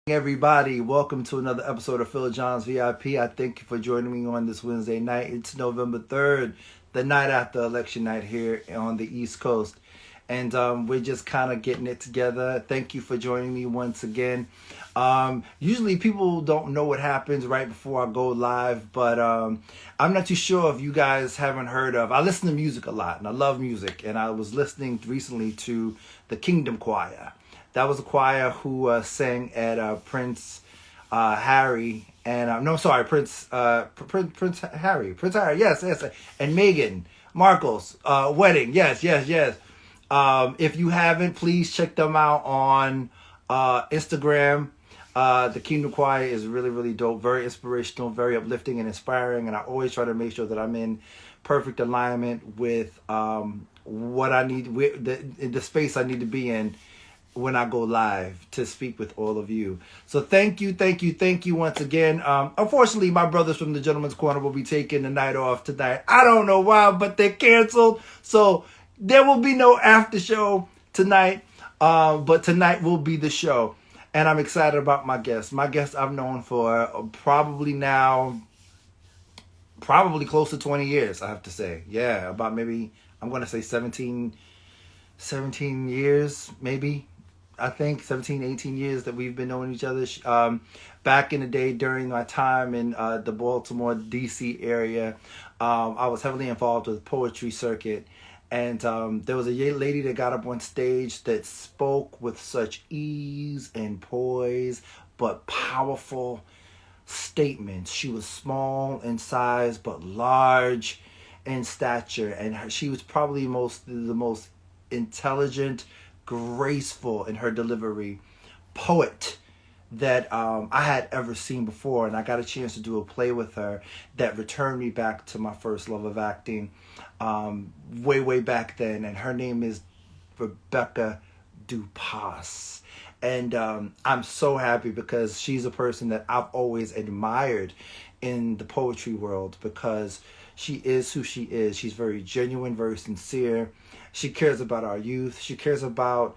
Everybody, welcome to another episode of Phil John's VIP. I thank you for joining me on this Wednesday night. It's November 3rd, the night after election night here on the East Coast. And we're just kind of getting it together. Thank you for joining me once again. Usually people don't know what happens right before I go live, but I'm not too sure if you guys haven't heard of. I listen to music a lot and I love music. And I was listening recently to the Kingdom Choir. That was a choir who sang at Prince Harry and no, sorry, Prince Harry, yes, and Meghan Markle's wedding, yes. If you haven't, please check them out on Instagram. The Kingdom Choir is really, really dope, very inspirational, very uplifting and inspiring, and I always try to make sure that I'm in perfect alignment with what I need, with the space I need to be in when I go live to speak with all of you. So thank you once again. Unfortunately, my brothers from the Gentleman's Corner will be taking the night off tonight. I don't know why, but they're canceled. So there will be no after show tonight. But tonight will be the show. And I'm excited about my guest. My guest I've known for probably close to 20 years, I have to say. Yeah, about maybe, I'm going to say 17 years, maybe. I think 17, 18 years that we've been knowing each other. Back in the day during my time in the Baltimore, D.C. area, I was heavily involved with poetry circuit. And there was a lady that got up on stage that spoke with such ease and poise, but powerful statements. She was small in size, but large in stature. And she was probably the most intelligent, graceful in her delivery poet that I had ever seen before. And I got a chance to do a play with her that returned me back to my first love of acting way back then. And her name is Rebecca Dupas. And I'm so happy because she's a person that I've always admired in the poetry world because she is who she is. She's very genuine, very sincere. She cares about our youth. She cares about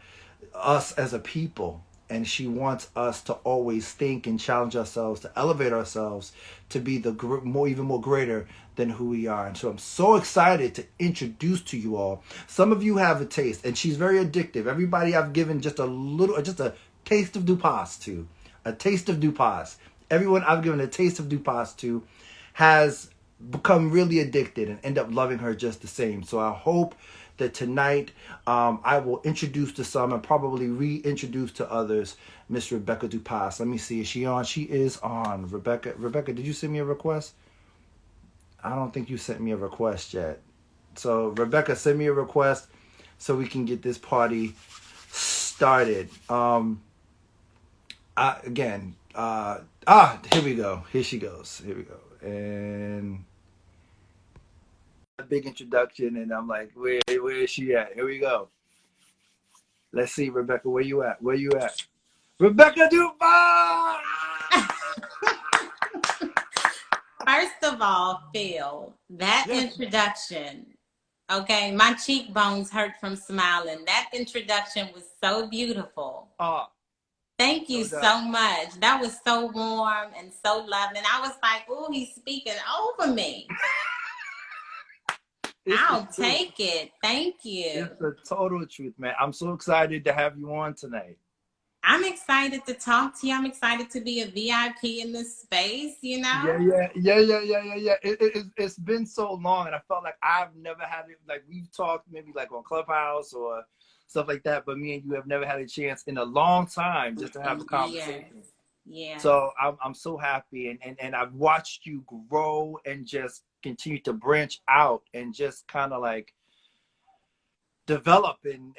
us as a people. And she wants us to always think and challenge ourselves, to elevate ourselves, to be even more greater than who we are. And so I'm so excited to introduce to you all. Some of you have a taste, and she's very addictive. Everybody I've given just a taste of Dupas to, a taste of Dupas. Everyone I've given a taste of Dupas to has become really addicted and end up loving her just the same. So I hope that tonight I will introduce to some and probably reintroduce to others Miss Rebecca Dupas. Let me see. Is she on? She is on. Rebecca, did you send me a request? I don't think you sent me a request yet. So Rebecca, send me a request so we can get this party started. Here we go. Here she goes. Here we go. And a big introduction, and I'm like, where is she at? Here we go. Let's see, Rebecca, where you at? Where you at? Rebecca Dupas! First of all, Phil, that introduction, okay, my cheekbones hurt from smiling. That introduction was so beautiful. Thank you so much. That was so warm and so loving. I was like, oh, he's speaking over me. I'll take it. Thank you. It's the total truth, man. I'm so excited to have you on tonight. I'm excited to talk to you. I'm excited to be a VIP in this space, you know? Yeah. It's been so long, and I felt like I've never had it. Like, we've talked maybe like on Clubhouse or stuff like that, but me and you have never had a chance in a long time just to have a conversation. Yeah. So I'm so happy, and I've watched you grow and just continue to branch out and just kind of like develop and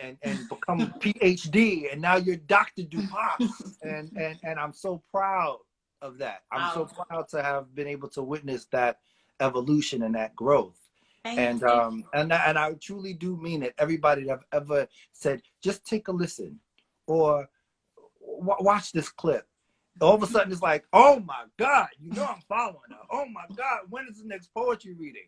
become a PhD, and now you're Dr. Dupas, and I'm so proud of that. I'm so proud to have been able to witness that evolution and that growth. And I truly do mean it. Everybody that I've ever said, just take a listen or watch this clip. All of a sudden it's like, oh my God, I'm following her. Oh my God, when is the next poetry reading?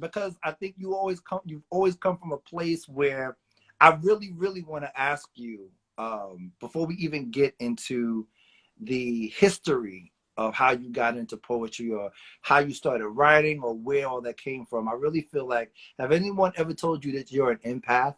Because I think you've always come from a place where I really want to ask you, before we even get into the history of how you got into poetry, or how you started writing, or where all that came from. I really feel like, have anyone ever told you that you're an empath?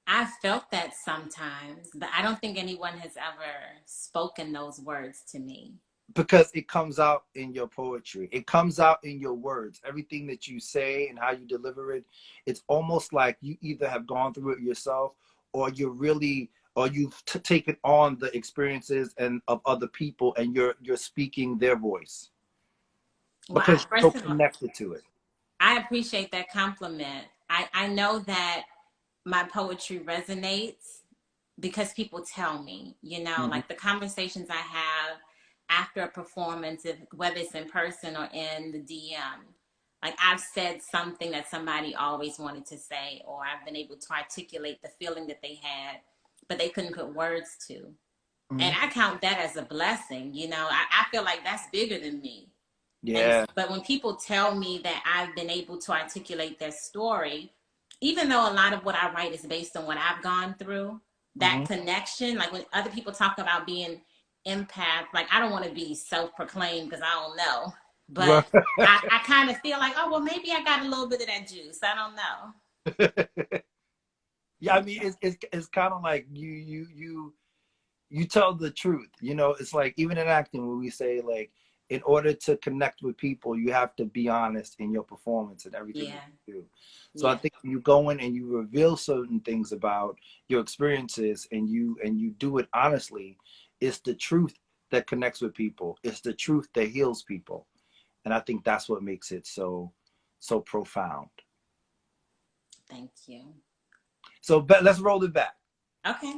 I felt that sometimes, but I don't think anyone has ever spoken those words to me. Because it comes out in your poetry, it comes out in your words, everything that you say and how you deliver it. It's almost like you either have gone through it yourself, or you're really, or you've taken on the experiences and of other people, and you're speaking their voice Well, because you're first so of all, connected to it. I appreciate that compliment. I know that my poetry resonates because people tell me, Mm-hmm. like the conversations I have after a performance, whether it's in person or in the DM, like I've said something that somebody always wanted to say, or I've been able to articulate the feeling that they had, but they couldn't put words to. Mm-hmm. And I count that as a blessing. I feel like that's bigger than me. And Yeah. but when people tell me that I've been able to articulate their story, even though a lot of what I write is based on what I've gone through, that Mm-hmm. connection, like when other people talk about being empath, like I don't want to be self-proclaimed because I don't know. But Right. I kind of feel like, oh well, maybe I got a little bit of that juice. I don't know. Yeah, I mean, it's kind of like you tell the truth. It's like, even in acting, when we say, like, in order to connect with people, you have to be honest in your performance and everything that Yeah, you do. So I yeah. think you go in and you reveal certain things about your experiences, and you do it honestly. It's the truth that connects with people. It's the truth that heals people. And I think that's what makes it so profound. Thank you. So let's roll it back, Okay,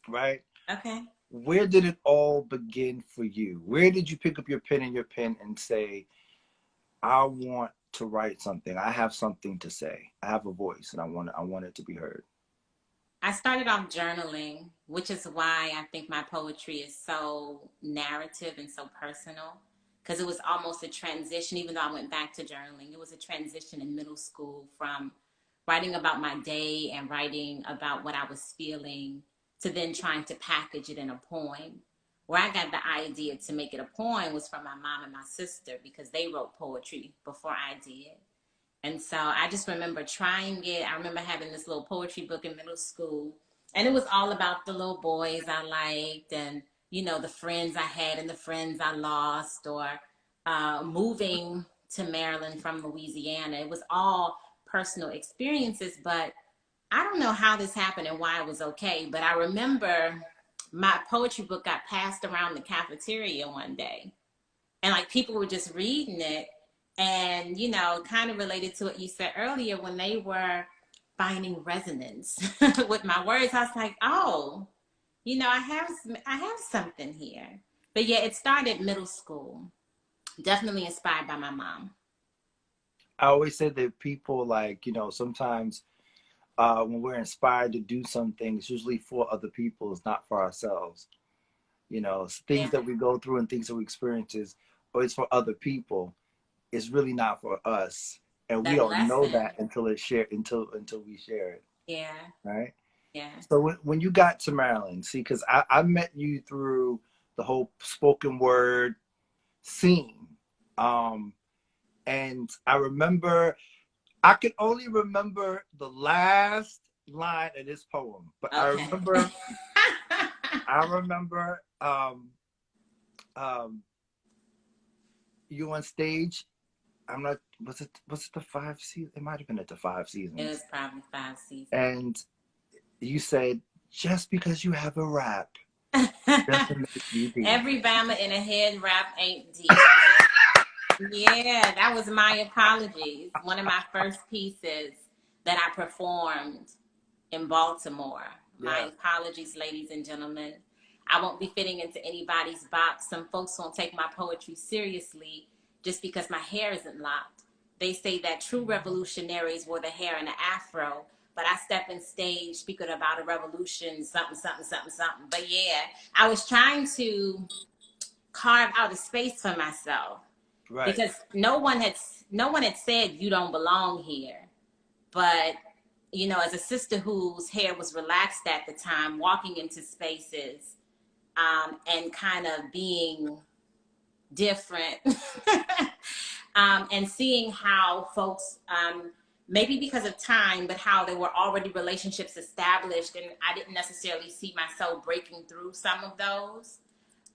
right? okay. Where did it all begin for you? Where did you pick up your pen and say, I want to write something. I have something to say. I have a voice, and I want it to be heard. I started off journaling, which is why I think my poetry is so narrative and so personal. Because it was almost a transition, even though I went back to journaling, it was a transition in middle school from writing about my day and writing about what I was feeling to then trying to package it in a poem. Where I got the idea to make it a poem was from my mom and my sister because they wrote poetry before I did. And so I just remember trying it. I remember having this little poetry book in middle school, and it was all about the little boys I liked and, the friends I had and the friends I lost, or moving to Maryland from Louisiana. It was all personal experiences, but I don't know how this happened and why it was okay. But I remember my poetry book got passed around the cafeteria one day, and like people were just reading it, and kind of related to what you said earlier when they were finding resonance with my words. I was like, oh, I have something here. But yeah, it started middle school, definitely inspired by my mom. I always say that people, like, sometimes when we're inspired to do something, it's usually for other people, it's not for ourselves. It's things Yeah, that we go through and things that we experiences, or it's for other people. It's really not for us. And we that don't know lesson. that until it's shared, until we share it. Yeah, Right. yeah. So when you got to Maryland, see, because I met you through the whole spoken word scene. Um, and I remember, I can only remember the last line of this poem, but I Okay. remember, I remember um, you on stage. I'm not, was it the 5 season? It might have been at the five It seasons. was probably 5 seasons. And you said, just because you have a rap doesn't make you deep. Every Bama in a head wrap ain't deep. Yeah, that was my apologies. One of my first pieces that I performed in Baltimore. Yeah. My apologies, ladies and gentlemen. I won't be fitting into anybody's box. Some folks won't take my poetry seriously just because my hair isn't locked. They say that true revolutionaries wore the hair in an afro, but I step in stage speaking about a revolution, something, something, something, something. But yeah, I was trying to carve out a space for myself Right. because no one had said you don't belong here. But as a sister whose hair was relaxed at the time, walking into spaces, and kind of being different. And seeing how folks, maybe because of time, but how there were already relationships established, and I didn't necessarily see myself breaking through some of those.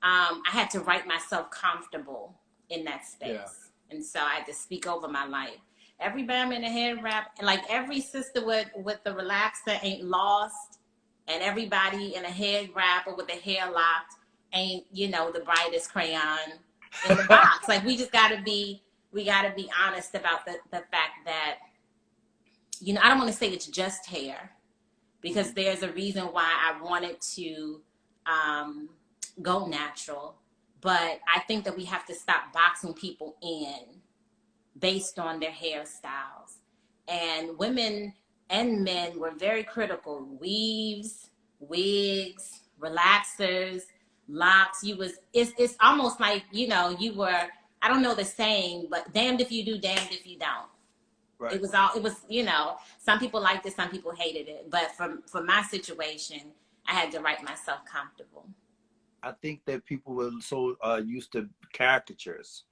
I had to write myself comfortable in that space. Yeah. And so I had to speak over my life. Every bam in a head wrap, and like every sister with the relaxer ain't lost, and everybody in a head wrap or with the hair locked ain't, you know, the brightest crayon in the box. Like we gotta be honest about the fact that, you know, I don't want to say it's just hair, because there's a reason why I wanted to go natural. But I think that we have to stop boxing people in based on their hairstyles. And women and men were very critical. Weaves, wigs, relaxers, locks. It's almost like, you know, you were, I don't know the saying, but damned if you do, damned if you don't. Right. It was, you know, some people liked it, some people hated it. But for my situation, I had to write myself comfortable. I think that people were so used to caricatures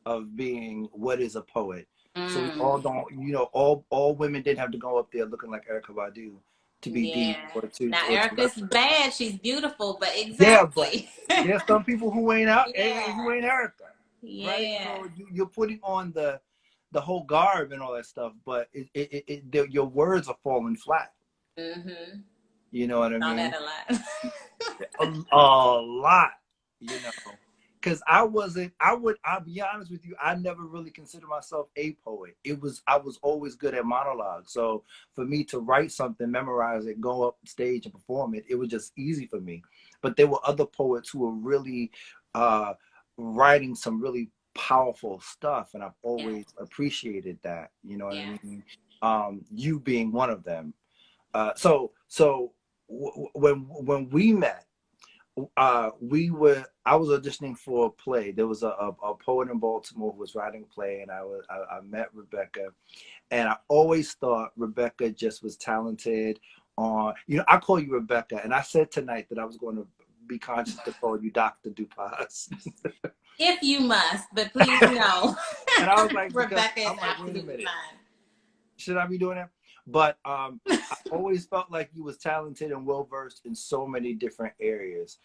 of being what is a poet. So we all don't, you know, all women didn't have to go up there looking like Erykah Badu to be deep or to. Now Erica's bad; she's beautiful, but exactly. Yeah, but there's some people who ain't out, who ain't Erykah. Yeah. Right. So you're putting on the whole garb and all that stuff, but your words are falling flat. Mm-hmm. You know what I mean? That a lot. a lot, you know. Because I'll be honest with you, I never really considered myself a poet. I was always good at monologue. So for me to write something, memorize it, go up stage and perform it, it was just easy for me. But there were other poets who were really writing some really powerful stuff, and I've always appreciated that. You know what I mean? You being one of them. So when we met, I was auditioning for a play. There was a poet in Baltimore who was writing a play, and I met Rebecca, and I always thought Rebecca just was talented. You know, I call you Rebecca, and I said tonight that I was going to be conscious to call you Dr. Dupas. If you must, but please no. And I was like, Rebecca is absolutely fine. Should I be doing that? But I always felt like you was talented and well versed in so many different areas.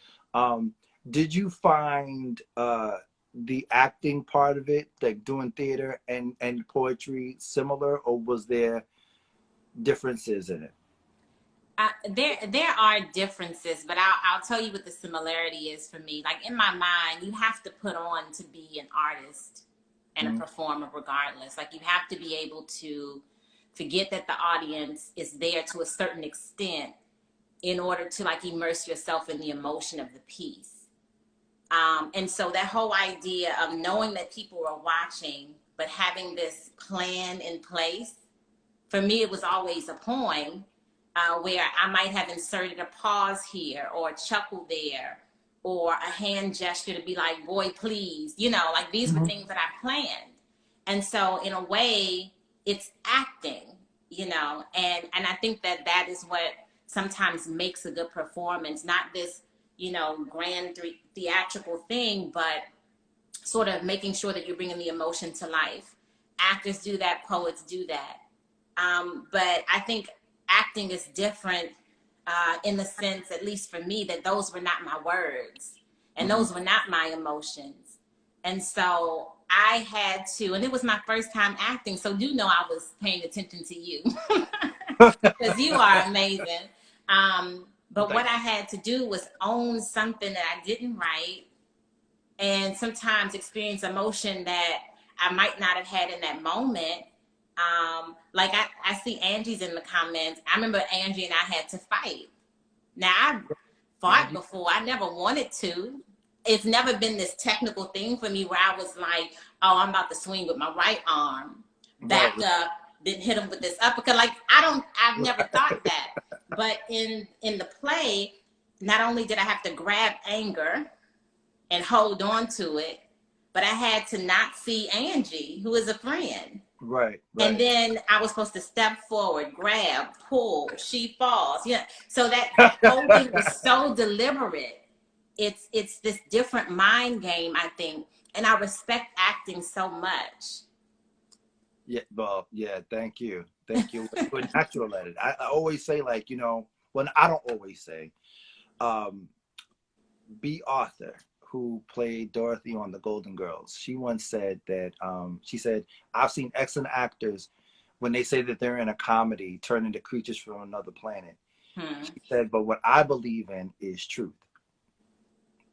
Did you find the acting part of it, like doing theater and poetry, similar, or was there differences in it? There are differences, but I'll tell you what the similarity is for me. Like in my mind, you have to put on to be an artist and a performer regardless. Like you have to be able to forget that the audience is there to a certain extent in order to like immerse yourself in the emotion of the piece. And so that whole idea of knowing that people are watching, but having this plan in place, for me, it was always a poem where I might have inserted a pause here or a chuckle there or a hand gesture to be like, boy, please, you know, like these were things that I planned. And so in a way, it's acting, you know, and I think that is what sometimes makes a good performance, not this, you know, grand theatrical thing, but sort of making sure that you're bringing the emotion to life. Actors do that, poets do that. But I think acting is different in the sense, at least for me, that those were not my words and those were not my emotions. And so I had to, and it was my first time acting, so you know I was paying attention to you because you are amazing. But what I had to do was own something that I didn't write and sometimes experience emotion that I might not have had in that moment. Like I see Angie's in the comments. I remember Angie and I had to fight. Now I fought before. I never wanted to. It's never been this technical thing for me where I was like, oh, I'm about to swing with my right arm, backed up, then hit him with this uppercut. Like I've never thought that. But in the play, not only did I have to grab anger and hold on to it, but I had to not see Angie, who is a friend. Right. And then I was supposed to step forward, grab, pull, she falls. Yeah. So that whole thing was so deliberate. it's this different mind game, I think, and I respect acting so much. Yeah, well, yeah, thank you. You're natural at it. I always say, like, well, I don't always say, um, B. Arthur, who played Dorothy on The Golden Girls, she once said that, she said, I've seen excellent actors when they say that they're in a comedy turn into creatures from another planet. Hmm. She said, but what I believe in is truth.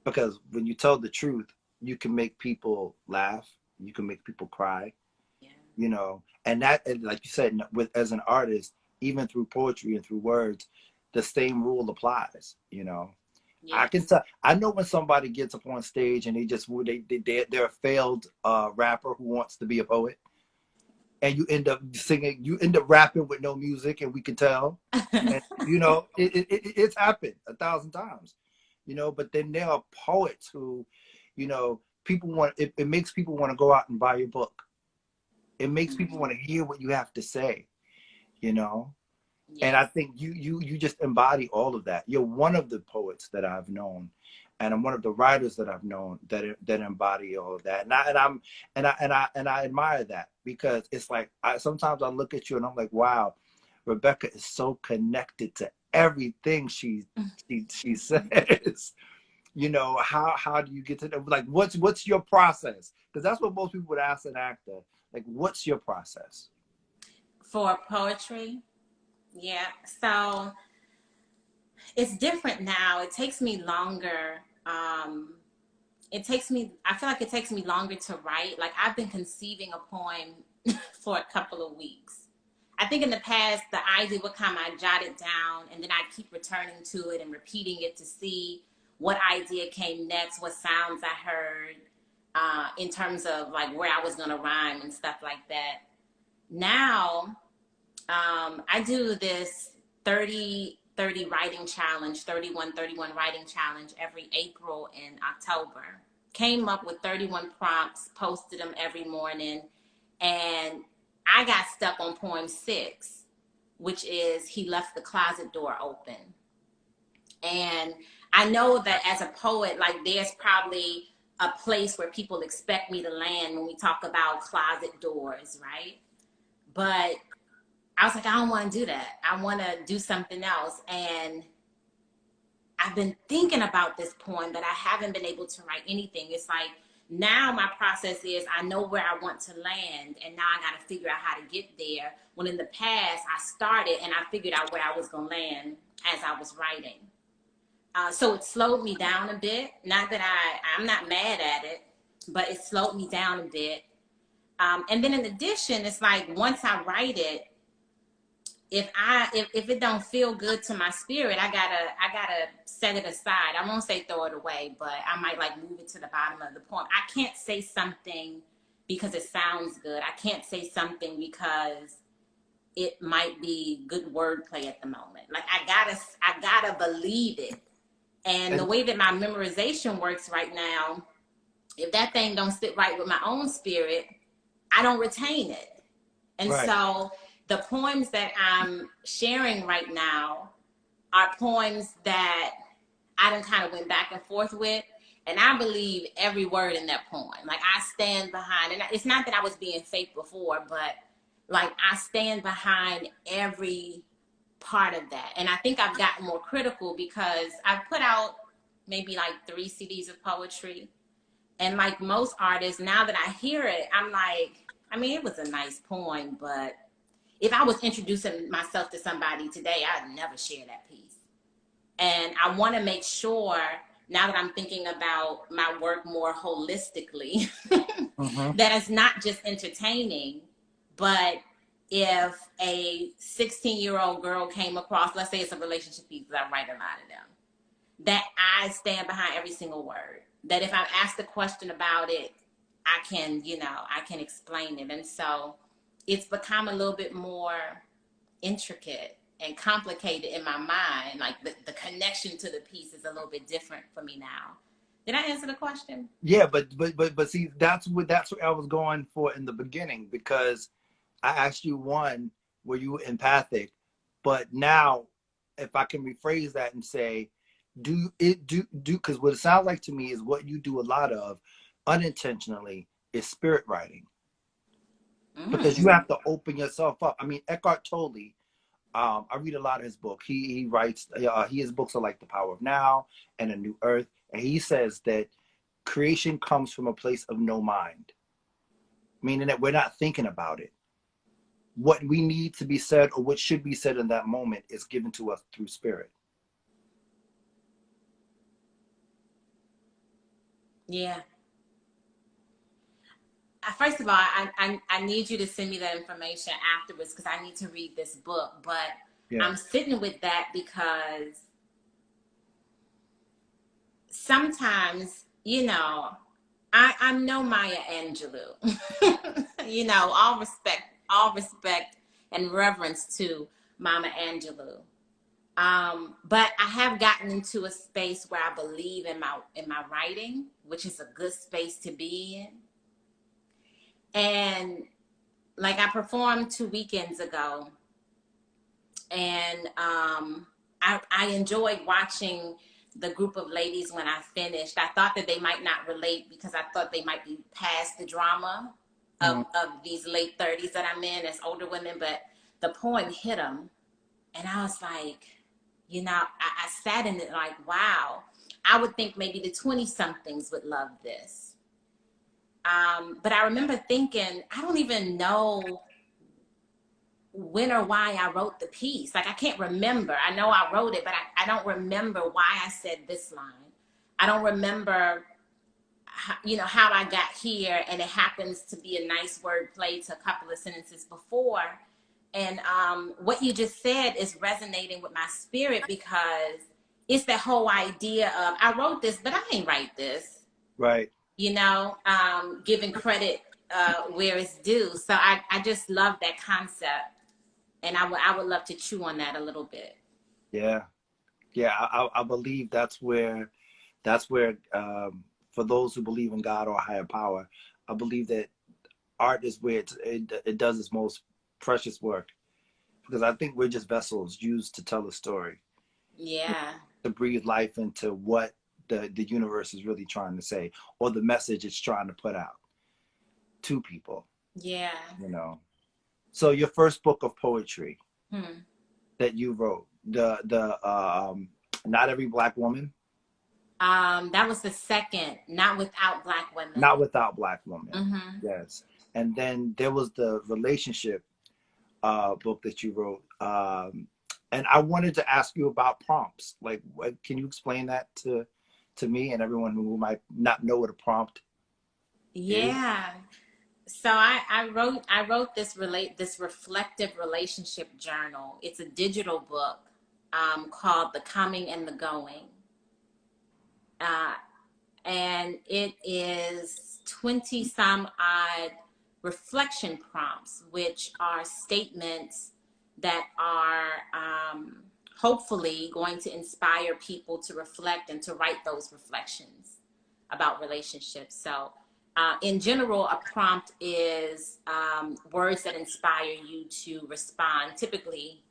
Because when you tell the truth, you can make people laugh, you can make people cry, Yeah. and that, like you said, with as an artist, even through poetry and through words, the same rule applies. I can Yes. tell. I know when somebody gets up on stage and they're a failed rapper who wants to be a poet, and you end up singing, you end up rapping with no music, and we can tell. And it's happened 1,000 times. But then there are poets who, people want. It makes people want to go out and buy your book. It makes people Mhm. want to hear what you have to say. You know. And I Yes. think you just embody all of that. You're one of the poets that I've known, and I'm one of the writers that I've known that embody all of that. And I admire that, because it's like, sometimes I look at you and I'm like, wow, Rebecca is so connected to everything she says. How do you get to like, what's your process? Because that's what most people would ask an actor. Like, what's your process? For poetry, yeah. So it's different now. It takes me longer. I feel like it takes me longer to write. Like, I've been conceiving a poem for a couple of weeks. I think in the past, the idea would come, I jot it down, and then I'd keep returning to it and repeating it to see what idea came next, what sounds I heard, in terms of like where I was going to rhyme and stuff like that. Now, I do this 30 writing challenge, 31 writing challenge every April and October. Came up with 31 prompts, posted them every morning, and I got stuck on poem 6, which is he left the closet door open. And I know that as a poet, like, there's probably a place where people expect me to land when we talk about closet doors, right? But I was like, I don't want to do that. I want to do something else. And I've been thinking about this poem, but I haven't been able to write anything. It's like, now my process is, I know where I want to land, and now I got to figure out how to get there. When in the past, I started and I figured out where I was going to land as I was writing. So it slowed me down a bit. Not that I'm not mad at it, but it slowed me down a bit. And then in addition, it's like, once I write it, if it don't feel good to my spirit, I gotta set it aside. I won't say throw it away, but I might like move it to the bottom of the poem. I can't say something because it sounds good. I can't say something because it might be good wordplay at the moment. Like, I gotta believe it. And the And way that my memorization works right now, if that thing don't sit right with my own spirit, I don't retain it. And right. so the poems that I'm sharing right now are poems that I done kind of went back and forth with. And I believe every word in that poem. Like, I stand behind, and it's not that I was being fake before, but like, I stand behind every part of that. And I think I've gotten more critical because I've put out maybe like 3 CDs of poetry. And like most artists, now that I hear it, I'm like, I mean, it was a nice poem, but if I was introducing myself to somebody today, I'd never share that piece. And I want to make sure, now that I'm thinking about my work more holistically, Mm-hmm. that it's not just entertaining, but if a 16-year-old girl came across, let's say it's a relationship piece, because I write a lot of them, that I stand behind every single word. That if I'm asked a question about it, I can explain it. And so it's become a little bit more intricate and complicated in my mind. Like, the connection to the piece is a little bit different for me now. Did I answer the question? Yeah, but see, that's what I was going for in the beginning, because I asked you, one, were you empathic? But now, if I can rephrase that and say, because what it sounds like to me is what you do a lot of unintentionally is spirit writing, because you have to open yourself up. I mean, Eckhart Tolle, I read a lot of his book. He writes, his books are like The Power of Now and A New Earth, and he says that creation comes from a place of no mind, meaning that we're not thinking about it. What we need to be said or what should be said in that moment is given to us through spirit. Yeah. First of all, I need you to send me that information afterwards because I need to read this book. But Yeah. I'm sitting with that because sometimes, I'm no Maya Angelou. All respect and reverence to Mama Angelou. But I have gotten into a space where I believe in my writing, which is a good space to be in. And like I performed 2 weekends ago, and I enjoyed watching the group of ladies when I finished. I thought that they might not relate because I thought they might be past the drama of these late 30s that I'm in as older women, but the poem hit them. And I was like, I sat in it like, wow, I would think maybe the 20 somethings would love this. But I remember thinking, I don't even know when or why I wrote the piece. Like, I can't remember. I know I wrote it, but I don't remember why I said this line. I don't remember, how I got here. And it happens to be a nice word play to a couple of sentences before. And what you just said is resonating with my spirit because it's that whole idea of, I wrote this, but I ain't write this. Right. Giving credit where it's due. So I just love that concept. And I would love to chew on that a little bit. Yeah. Yeah. I believe that's where, for those who believe in God or higher power, I believe that art is where it does its most precious work, because I think we're just vessels used to tell a story. Yeah. To breathe life into what the universe is really trying to say, or the message it's trying to put out to people. Yeah. So your first book of poetry that you wrote, the Not Every Black Woman. That was the second, Not Without Black Women. Not Without Black Women. Mm-hmm. Yes. And then there was the relationship book that you wrote. And I wanted to ask you about prompts. Like, can you explain that to me and everyone who might not know what a prompt yeah. is? So I wrote this reflective relationship journal. It's a digital book called The Coming and the Going. And it is 20 some odd reflection prompts, which are statements that are hopefully going to inspire people to reflect and to write those reflections about relationships. So in general, a prompt is words that inspire you to respond, typically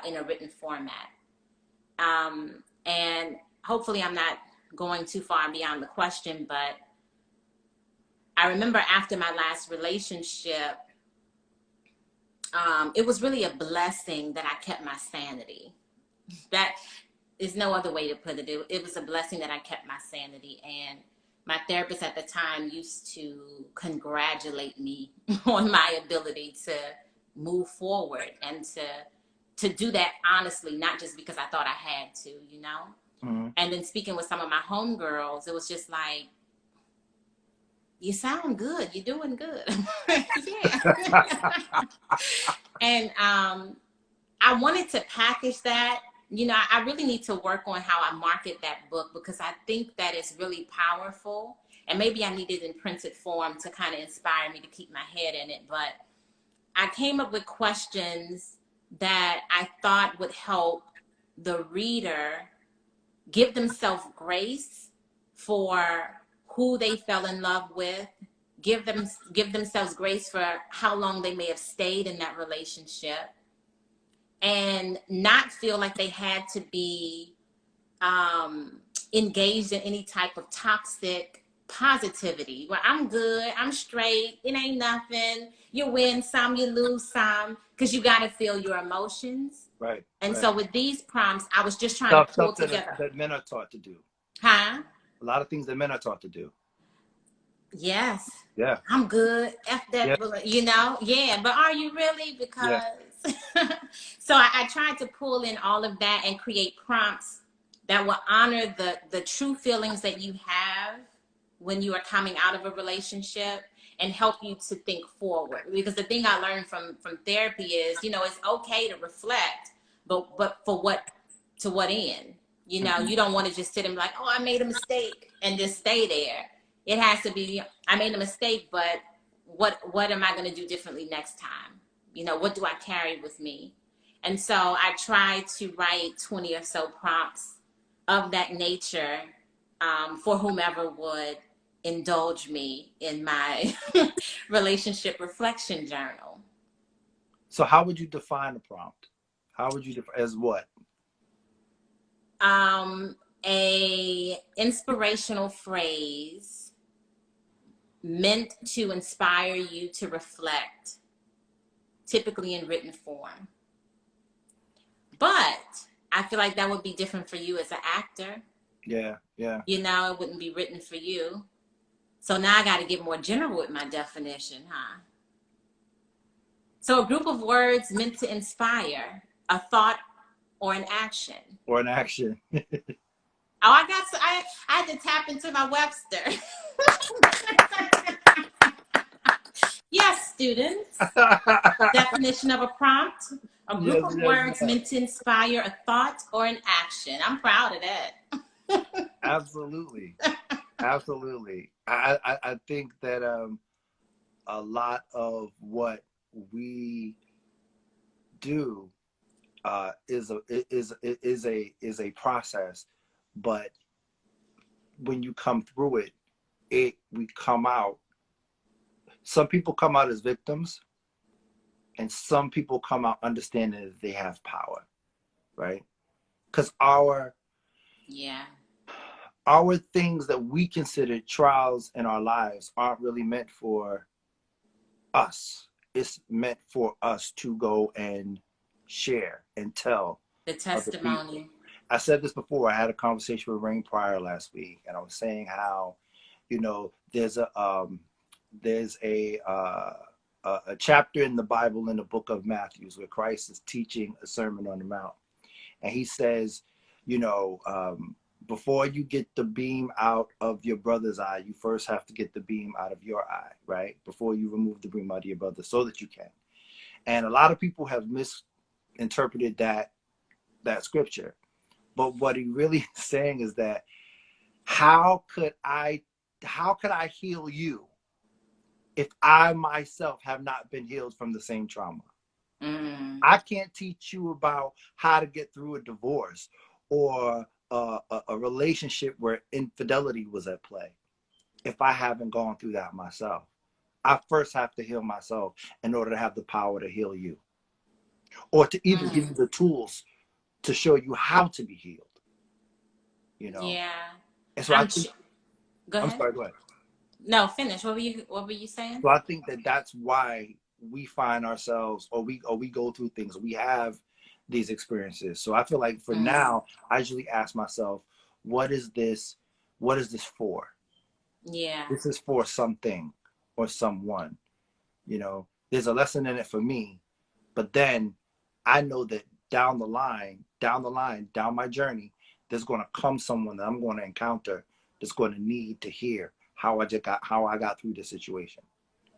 in a written format. And hopefully I'm not going too far beyond the question, but I remember after my last relationship, it was really a blessing that I kept my sanity. That is no other way to put it. It was a blessing that I kept my sanity. And my therapist at the time used to congratulate me on my ability to move forward and to do that honestly, not just because I thought I had to, Mm-hmm. And then speaking with some of my homegirls, it was just like, you sound good. You're doing good. Yeah. And I wanted to package that. I really need to work on how I market that book because I think that it's really powerful. And maybe I need it in printed form to kind of inspire me to keep my head in it. But I came up with questions that I thought would help the reader give themselves grace for who they fell in love with, give themselves grace for how long they may have stayed in that relationship, and not feel like they had to be engaged in any type of toxic positivity where I'm good, I'm straight, it ain't nothing. You win some, you lose some, because you got to feel your emotions. Right. And Right. so with these prompts, I was just trying to pull Stuff together. that men are taught to do. Huh? A lot of things that men are taught to do. Yes. Yeah. I'm good. F Yeah. that, you know? Yeah, but are you really? Yeah. Because so I tried to pull in all of that and create prompts that will honor the true feelings that you have when you are coming out of a relationship and help you to think forward. Because the thing I learned from therapy is, it's okay to reflect, but for what, to what end? Mm-hmm. You don't want to just sit and be like, oh, I made a mistake and just stay there. It has to be, I made a mistake, but what am I going to do differently next time? What do I carry with me? And so I try to write 20 or so prompts of that nature, for whomever would indulge me in my relationship reflection journal. So how would you define a prompt? How would you define as what? Um, a inspirational phrase meant to inspire you to reflect, typically in written form. But I feel like that would be different for you as an actor. Yeah. Yeah. It wouldn't be written for you. So now I got to get more general with my definition, huh? So a group of words meant to inspire a thought or an action. Or an action. Oh, I had to tap into my Webster. Yes, students. Definition of a prompt: a group Yes. of Yes. words Yes. meant to inspire a thought or an action. I'm proud of that. Absolutely. Absolutely. I think that a lot of what we do is a process, but when you come through it, we come out. Some people come out as victims, and some people come out understanding that they have power, right? Because Yeah. our things that we consider trials in our lives aren't really meant for us. It's meant for us to go and share and tell The other people. testimony. I said this before. I had a conversation with Rain Pryor last week, and I was saying how, there's a chapter in the Bible in the book of Matthew where Christ is teaching a Sermon on the Mount, and he says, you know, before you get the beam out of your brother's eye, you first have to get the beam out of your eye, right? Before you remove the beam out of your brother, so that you can. And a lot of people have misinterpreted that scripture. But what he really is saying is that how could I heal you if I myself have not been healed from the same trauma? I can't teach you about how to get through a divorce or a relationship where infidelity was at play if I haven't gone through that myself. I first have to heal myself in order to have the power to heal you, or to even give you the tools to show you how to be healed. Yeah. And so I think, Go I'm ahead. sorry, go ahead. No, finish. What were you saying? So I think that that's why we find ourselves, or we go through things. We have these experiences. So I feel like for now, I usually ask myself, what is this? What is this for? Yeah. This is for something or someone. There's a lesson in it for me, but then I know that down my journey, there's going to come someone that I'm going to encounter that's going to need to hear how I got through the situation.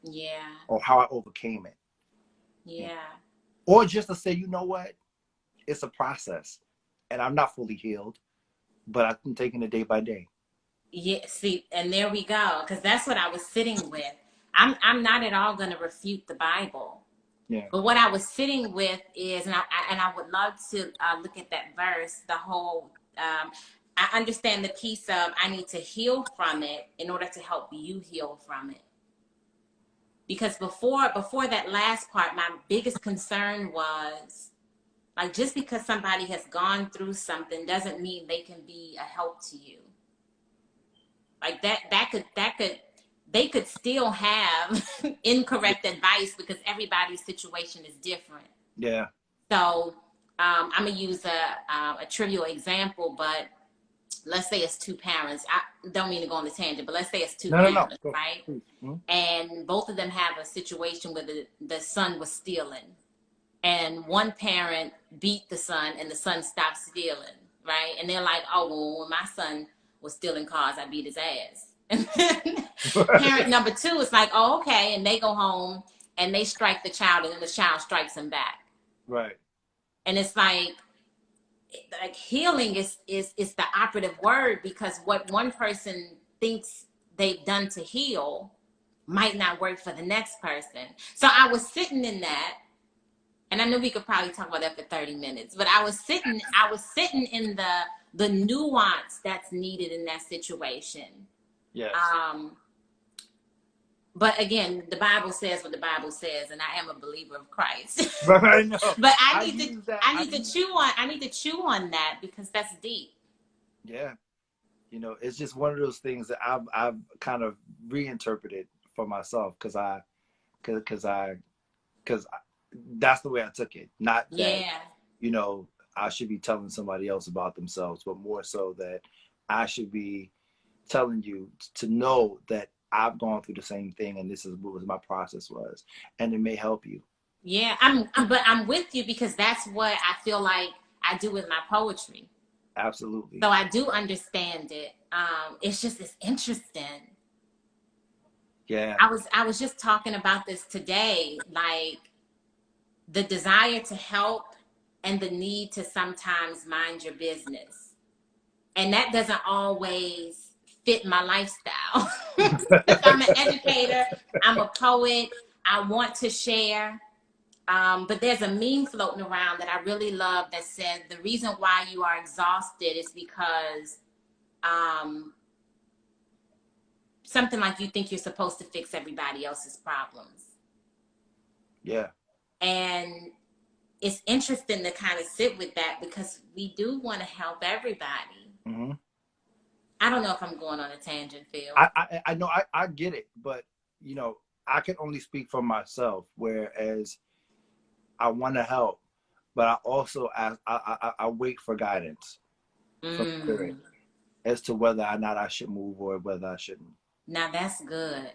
Yeah. Or how I overcame it. Yeah. Or just to say, you know what? It's a process. And I'm not fully healed, but I'm taking it day by day. Yeah, see, and there we go, because that's what I was sitting with. I'm not at all going to refute the Bible, Yeah. but what I was sitting with is, and I would love to look at that verse. The whole, I understand the piece of I need to heal from it in order to help you heal from it. Because before that last part, my biggest concern was Like, just because somebody has gone through something doesn't mean they can be a help to you. Like they could still have incorrect advice because everybody's situation is different. Yeah. So I'm gonna use a trivial example, but let's say it's two parents. I don't mean to go on the tangent, but let's say it's two No. parents, Go. right? Mm-hmm. And both of them have a situation where the son was stealing, and one parent beat the son, and the son stopped stealing, right? And they're like, "Oh, well, when my son was stealing cars, I beat his ass." And then parent number two is like, "Oh, okay," and they go home and they strike the child, and then the child strikes him back. Right. And it's like healing is the operative word, because what one person thinks they've done to heal might not work for the next person. So I was sitting in that, and I knew we could probably talk about that for 30 minutes, but I was sitting in the nuance that's needed in that situation. Yes. But again, the Bible says what the Bible says, and I am a believer of Christ. Right, no. But I need to chew on that, because that's deep. Yeah. You know, it's just one of those things that I've kind of reinterpreted for myself, because that's the way I took it. Not that, you know, I should be telling somebody else about themselves, but more so that I should be telling you to know that I've gone through the same thing, and this is what my process was, and it may help you. Yeah, but I'm with you, because that's what I feel like I do with my poetry. Absolutely. So I do understand it. It's interesting. Yeah. I was just talking about this today, like the desire to help and the need to sometimes mind your business. And that doesn't always fit my lifestyle. I'm an educator, I'm a poet, I want to share. But there's a meme floating around that I really love that said the reason why you are exhausted is because something like you think you're supposed to fix everybody else's problems. Yeah. And it's interesting to kind of sit with that, because we do want to help everybody. Mm-hmm. I don't know if I'm going on a tangent, Phil. I know I get it, but you know, I can only speak for myself. Whereas I want to help, but I also I wait for guidance from spirit as to whether or not I should move or whether I shouldn't. Now that's good.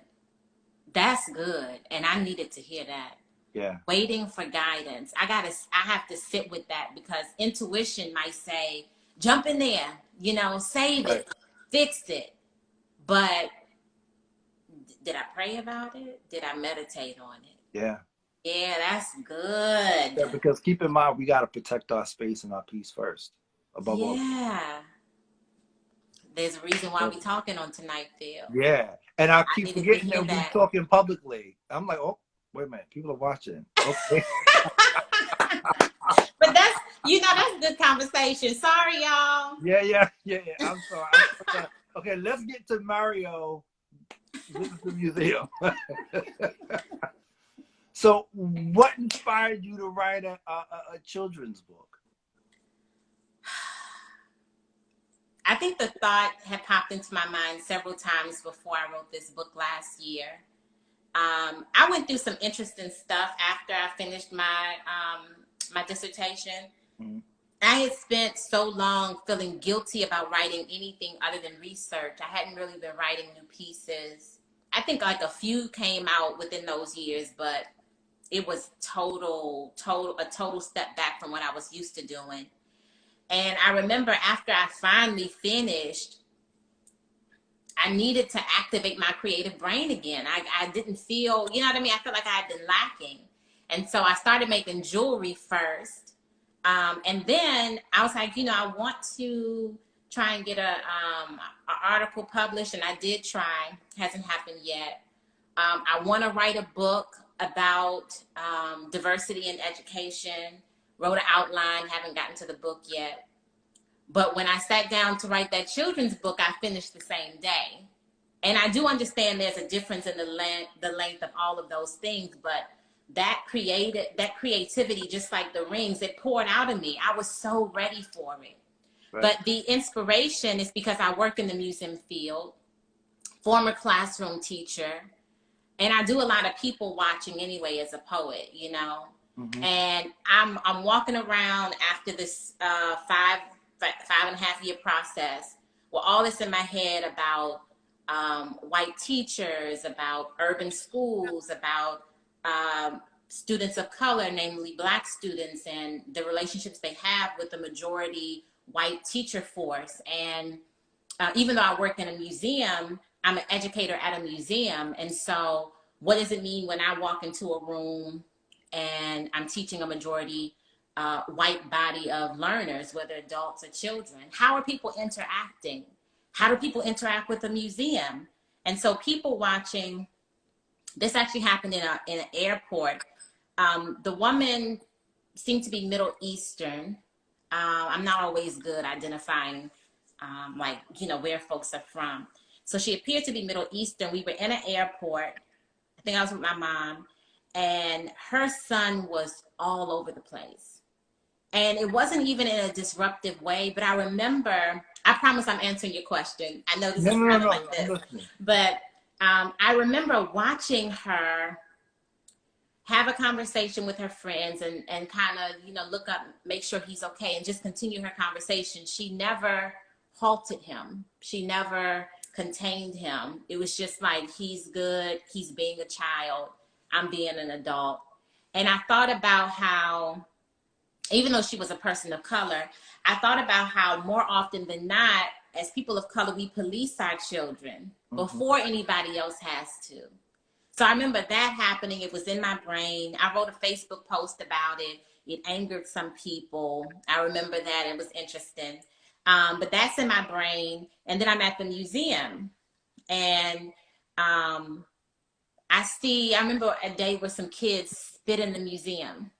That's good, and I needed to hear that. Yeah. Waiting for guidance. I have to sit with that, because intuition might say, jump in there, you know, save it, fix it. But did I pray about it? Did I meditate on it? Yeah. Yeah, that's good. Yeah, because keep in mind, we got to protect our space and our peace first, above all. Yeah. There's a reason why we're talking on tonight, Phil. Yeah. And I keep forgetting that we're talking publicly. I'm like, oh, wait a minute, people are watching. Okay. But that's good conversation. Sorry, y'all. Yeah. I'm sorry. Okay, let's get to Mario. This is the museum. So, what inspired you to write a children's book? I think the thought had popped into my mind several times before I wrote this book last year. I went through some interesting stuff after I finished my my dissertation. Mm-hmm. I had spent so long feeling guilty about writing anything other than research. I hadn't really been writing new pieces. I think like a few came out within those years, but it was a total step back from what I was used to doing. And I remember after I finally finished, I needed to activate my creative brain again. I didn't feel, you know what I mean? I felt like I had been lacking. And so I started making jewelry first. And then I was like, you know, I want to try and get an article published. And I did try. Hasn't happened yet. I want to write a book about diversity in education. Wrote an outline. Haven't gotten to the book yet. But when I sat down to write that children's book, I finished the same day. And I do understand there's a difference in the length of all of those things. But that creativity, just like the rings, it poured out of me. I was so ready for it. Right. But the inspiration is because I work in the museum field, former classroom teacher, and I do a lot of people watching anyway as a poet, you know. Mm-hmm. And I'm walking around after this 5.5 year process with all this in my head about white teachers, about urban schools, about students of color, namely Black students, and the relationships they have with the majority white teacher force. And even though I work in a museum, I'm an educator at a museum. And so what does it mean when I walk into a room and I'm teaching a majority white body of learners, whether adults or children? How are people interacting? How do people interact with a museum? And so people watching, this actually happened in an airport. The woman seemed to be Middle Eastern. I'm not always good identifying like, you know, where folks are from. So she appeared to be Middle Eastern. We were in an airport. I think I was with my mom, and her son was all over the place. And it wasn't even in a disruptive way, but I remember, I promise I'm answering your question. I know this is kind of like this, but I remember watching her have a conversation with her friends and kind of, you know, look up, make sure he's okay, and just continue her conversation. She never halted him. She never contained him. It was just like, he's good. He's being a child. I'm being an adult. And I thought about how, even though she was a person of color, I thought about how more often than not, as people of color, we police our children before anybody else has to. So I remember that happening. It was in my brain. I wrote a Facebook post about it. It angered some people. I remember that. It was interesting. But that's in my brain. And then I'm at the museum. And I remember a day where some kids spit in the museum.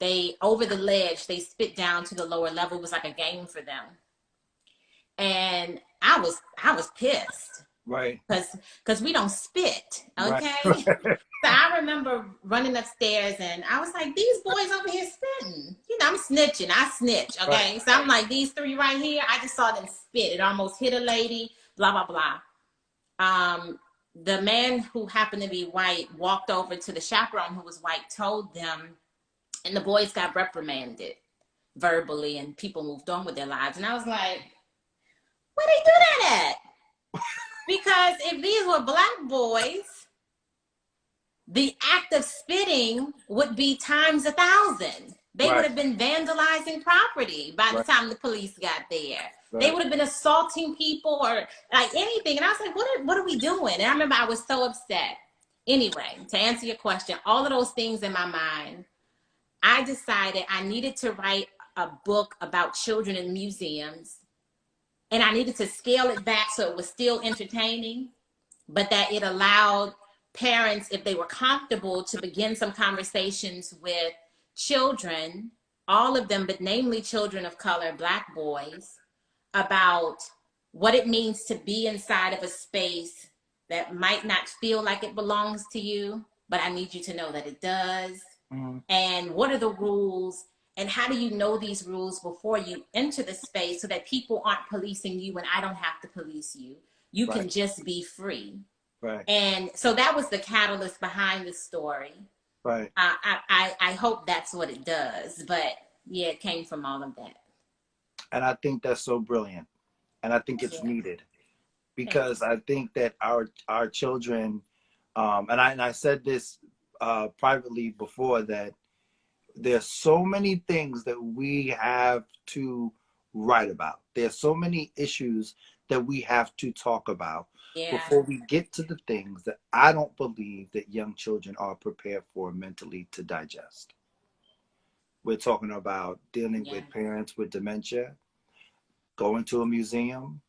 They, over the ledge, they spit down to the lower level. It was like a game for them. And I was pissed. Right. Because we don't spit, okay? Right. So I remember running upstairs and I was like, these boys over here spitting. You know, I'm snitching. I snitch, okay? Right. So I'm like, these three right here, I just saw them spit. It almost hit a lady, blah, blah, blah. The man who happened to be white walked over to the chaperone who was white, told them, and the boys got reprimanded verbally, and people moved on with their lives. And I was like, where they do that at? Because if these were Black boys, the act of spitting would be times 1,000. They would have been vandalizing property by the time the police got there. Right. They would have been assaulting people or like anything. And I was like, what are we doing? And I remember I was so upset. Anyway, to answer your question, all of those things in my mind, I decided I needed to write a book about children in museums. And I needed to scale it back so it was still entertaining, but that it allowed parents, if they were comfortable, to begin some conversations with children, all of them, but namely children of color, Black boys, about what it means to be inside of a space that might not feel like it belongs to you, but I need you to know that it does. Mm-hmm. And what are the rules? And how do you know these rules before you enter the space so that people aren't policing you and I don't have to police you? You can just be free. Right. And so that was the catalyst behind the story. Right. I hope that's what it does. But yeah, it came from all of that. And I think that's so brilliant. And I think it's needed. Because I think that our children, and I said this privately before, that there's so many things that we have to write about. There's so many issues that we have to talk about before we get to the things that I don't believe that young children are prepared for mentally to digest. We're talking about dealing with parents with dementia, going to a museum,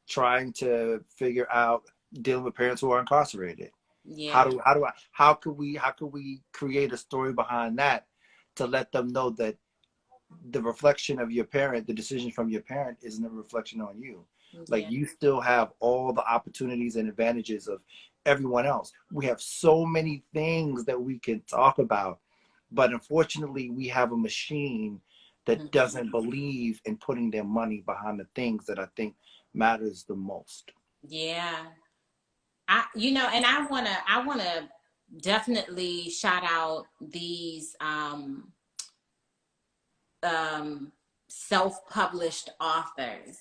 trying to figure out dealing with parents who are incarcerated. Yeah. How could we create a story behind that to let them know that the reflection of your parent, the decision from your parent isn't a reflection on you. Like Yeah. you still have all the opportunities and advantages of everyone else. We have so many things that we can talk about, but unfortunately, we have a machine that Mm-hmm. doesn't believe in putting their money behind the things that I think matters the most. Yeah. And I wanna definitely shout out these um self-published authors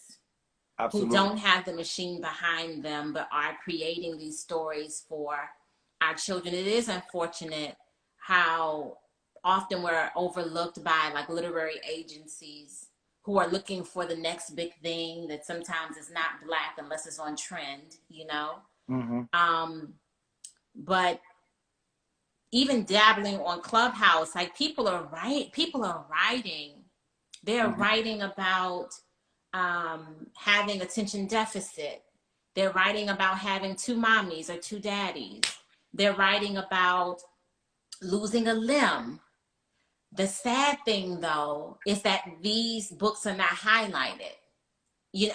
who Absolutely. don't have the machine behind them but are creating these stories for our children. It is unfortunate how often we're overlooked by like literary agencies who are looking for the next big thing that sometimes is not black unless it's on trend. Mm-hmm. But even dabbling on Clubhouse, like people are writing. They're Mm-hmm. writing about having attention deficit. They're writing about having two mommies or two daddies. They're writing about losing a limb. The sad thing, though, is that these books are not highlighted.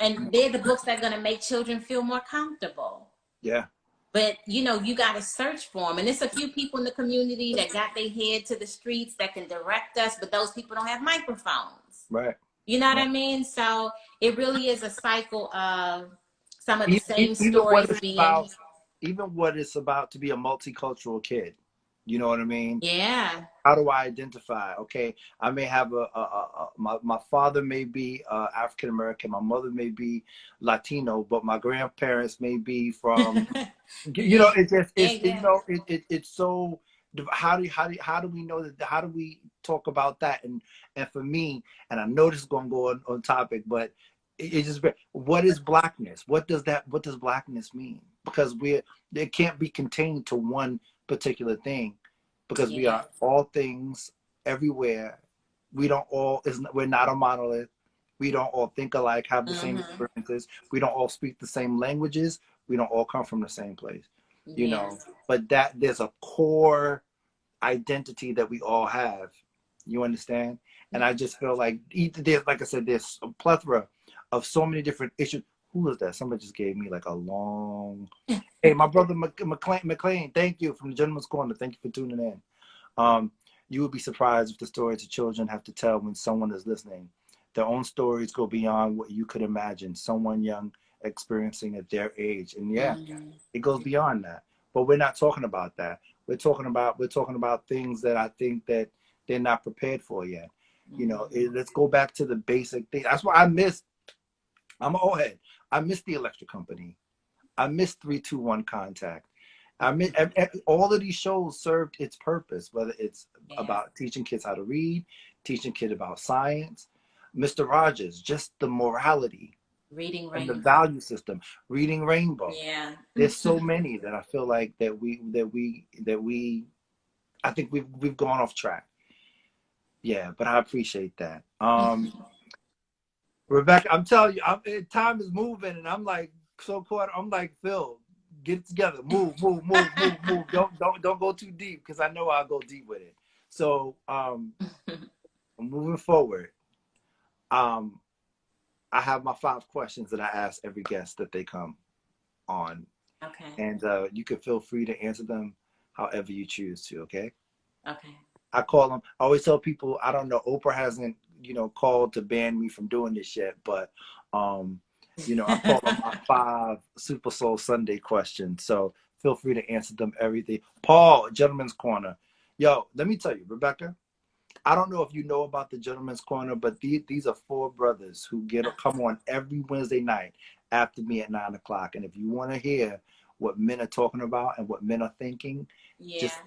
And they're the books that are going to make children feel more comfortable. Yeah. But you got to search for them, and it's a few people in the community that got their head to the streets that can direct us. But those people don't have microphones. Right. You know what Right. I mean? So it really is a cycle of some of the same Even what stories it's being. about, even what it's about to be a multicultural kid. You know what I mean? Yeah. How do I identify? Okay, I may have my father may be African American, my mother may be Latino, but my grandparents may be from, Yeah. it's just Yeah. it's Yeah. it's so, how do we know that, how do we talk about that? And for me, and I know this is going to go on topic, but it's just, what is blackness? What does blackness mean? Because it can't be contained to one particular thing, because we Yeah. are all things everywhere. We don't all is We're not a monolith. We don't all think alike, have the same Mm-hmm. experiences. We don't all speak the same languages. We don't all come from the same place, you Yeah. know. But that there's a core identity that we all have. You understand? And I just feel like there's, like I said, there's a plethora of so many different issues. Who was that? Somebody just gave me like a long. Hey, my brother McLean, thank you, from the Gentleman's Corner. Thank you for tuning in. Um, you would be surprised with the stories that children have to tell when someone is listening. Their own stories go beyond what you could imagine. Someone young experiencing at their age, and yeah, Mm-hmm. it goes beyond that. But we're not talking about that. We're talking about things that I think that they're not prepared for yet. Let's go back to the basic thing. That's why I miss. I'm an old head. I miss the electric company. I miss 321 Contact. I mean, all of these shows served its purpose, whether it's Yeah. about teaching kids how to read, teaching kids about science. Mr. Rogers, just the morality Reading and the Rainbow. value system. Reading Rainbow. Yeah. There's so many that I feel like that we I think we've gone off track. Yeah, but I appreciate that. Rebecca, I'm telling you, time is moving, and I'm like so caught. I'm like, Phil, get it together, move, move, move, move, move. Don't go too deep, because I know I'll go deep with it. So, moving forward, um, I have my 5 questions that I ask every guest that they come on, Okay. and you can feel free to answer them however you choose to. Okay. Okay. I call them. I always tell people, I don't know. Oprah hasn't, called to ban me from doing this yet, but, um, I call them my 5 Super Soul Sunday questions. So feel free to answer them. Everything. Paul, Gentleman's Corner. Yo, let me tell you, Rebecca. I don't know if you know about the Gentleman's Corner, but these are 4 brothers who come on every Wednesday night after me at 9 o'clock. And if you want to hear what men are talking about and what men are thinking, Yeah. just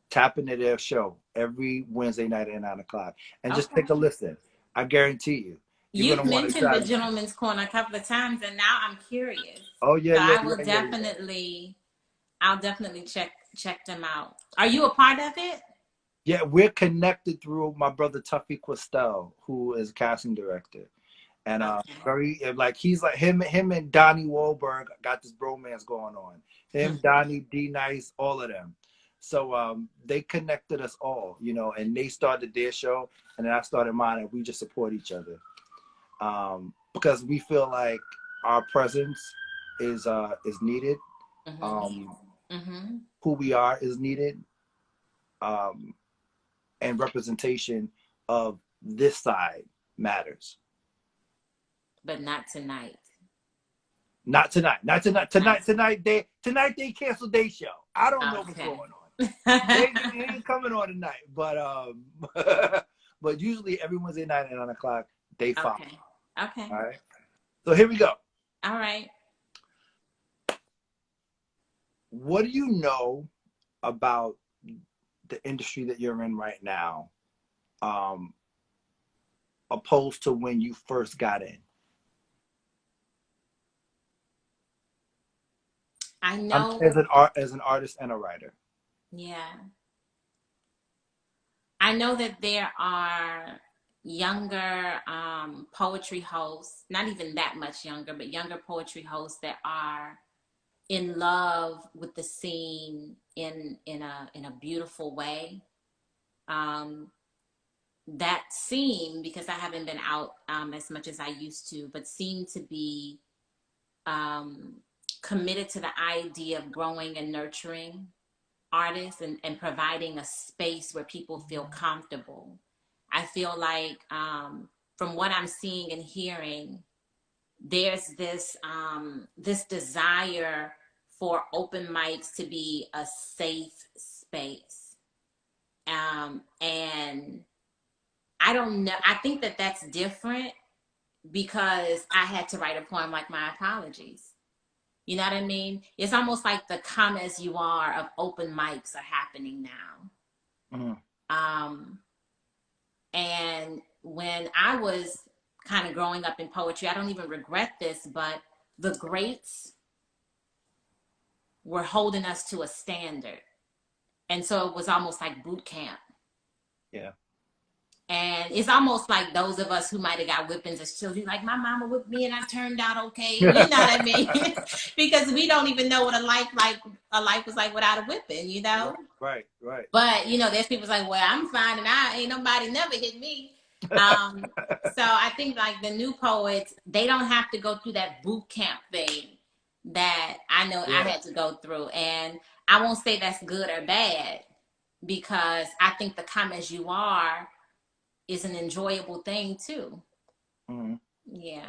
tap into their show every Wednesday night at 9 o'clock and just Okay. take a listen. I guarantee you, you're You've gonna want to mentioned the try. Gentleman's Corner a couple of times, and now I'm curious. Oh yeah, So yeah, I will yeah, yeah, yeah. I'll definitely check them out. Are you a part of it? Yeah, we're connected through my brother Tuffy Questel, who is a casting director, and Okay. very like he's like him and Donnie Wahlberg got this bromance going on. Him, Donnie, D Nice, all of them. So they connected us all, you know, and they started their show, and then I started mine, and we just support each other, because we feel like our presence is needed. Mm-hmm. Um, Mm-hmm. who we are is needed, um, and representation of this side matters. But not tonight. Not tonight. Not tonight. Not Tonight they canceled their show. I don't know what's going okay. on. They ain't coming on tonight. But but usually every Wednesday night at 9 o'clock they follow. Okay. Okay. All right. So here we go. All right. What do you know about the industry that you're in right now, um, opposed to when you first got in? I know. As an artist and a writer. Yeah. I know that there are younger poetry hosts, not even that much younger, but younger poetry hosts that are in love with the scene in a beautiful way. Um, that seem, because I haven't been out as much as I used to, but seem to be um, committed to the idea of growing and nurturing artists and providing a space where people feel comfortable. I feel like from what I'm seeing and hearing, there's this desire for open mics to be a safe space. And I don't know. I think that that's different because I had to write a poem like My Apologies. You know what I mean? It's almost like the come as you are of open mics are happening now. Mm-hmm. And when I was kind of growing up in poetry, I don't even regret this, but the greats were holding us to a standard. And so it was almost like boot camp. Yeah. And it's almost like those of us who might have got whippings as children, like my mama whipped me and I turned out okay. You know what I mean? Because we don't even know what a life was like without a whipping, you know? Right. But you know, there's people like, well, I'm fine and I ain't nobody never hit me. So I think like the new poets, they don't have to go through that boot camp thing that I know I Yeah. had to go through. And I won't say that's good or bad because I think the come as you are is an enjoyable thing too. Mm-hmm. Yeah.